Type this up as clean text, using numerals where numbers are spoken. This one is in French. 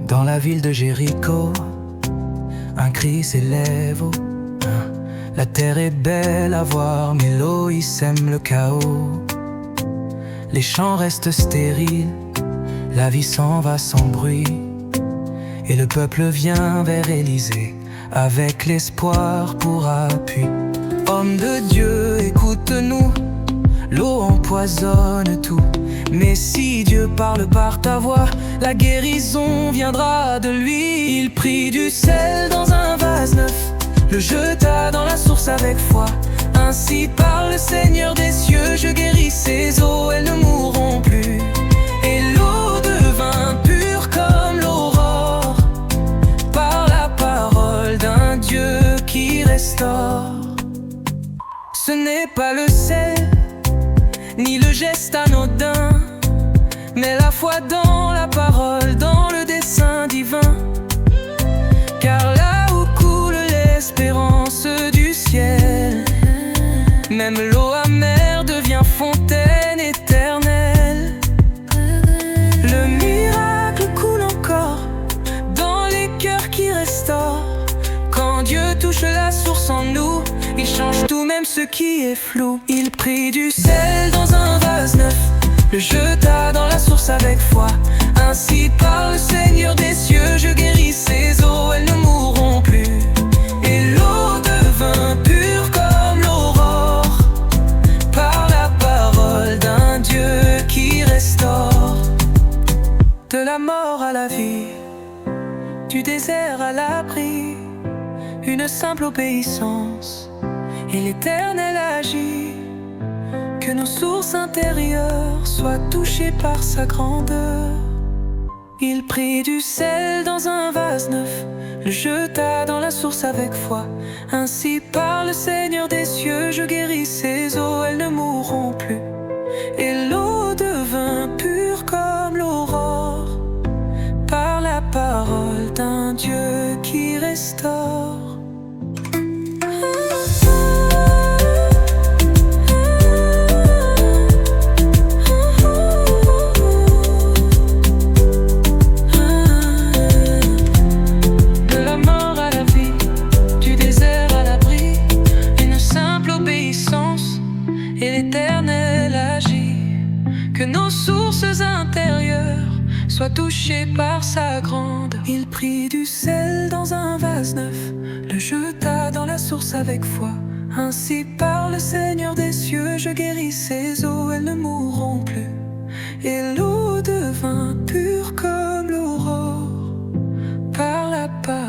Dans la ville de Jéricho, un cri s'élève haut. La terre est belle à voir, mais l'Élohim sème le chaos. Les champs restent stériles, la vie s'en va sans bruit. Et le peuple vient vers Élysée, avec l'espoir pour appui. Homme de Dieu, écoute-nous, l'eau empoisonne tout. Mais si Dieu parle par ta voix, la guérison viendra de lui. Il prit du sel dans un vase neuf, le jeta dans la source avec foi. Ainsi parle le Seigneur des cieux, je guéris ces eaux, elles ne mourront plus. Et l'eau devint pure comme l'aurore, par la parole d'un Dieu qui restaure. Ce n'est pas le sel, ni le geste anodin, mais la foi dans la parole, dans le dessein divin. Car là où coule l'espérance du ciel, même l'eau amère devient fontaine éternelle. Le miracle coule encore dans les cœurs qui restaurent. Quand Dieu touche la source en nous, il change tout, même ce qui est flou. Il prit du sel dans un vase neuf, le jeta dans la source avec foi. Ainsi parle le Seigneur des cieux, je guéris ces eaux, elles ne mourront plus. Et l'eau devint pure comme l'aurore, par la parole d'un Dieu qui restaure. De la mort à la vie, du désert à l'abri, une simple obéissance, et l'Éternel agit. Que nos sources intérieures soient touchées par sa grandeur. Il prit du sel dans un vase neuf, le jeta dans la source avec foi. Ainsi parle le Seigneur des cieux, je guéris ces eaux, elles ne mourront plus. Et l'eau devint pure comme l'aurore, par la parole d'un Dieu qui restaure. Et l'Éternel agit. Que nos sources intérieures soient touchées par sa grandeur. Il prit du sel dans un vase neuf, le jeta dans la source avec foi. Ainsi parle le Seigneur des cieux, je guéris ces eaux, elles ne mourront plus. Et l'eau devint pure comme l'aurore, par la parole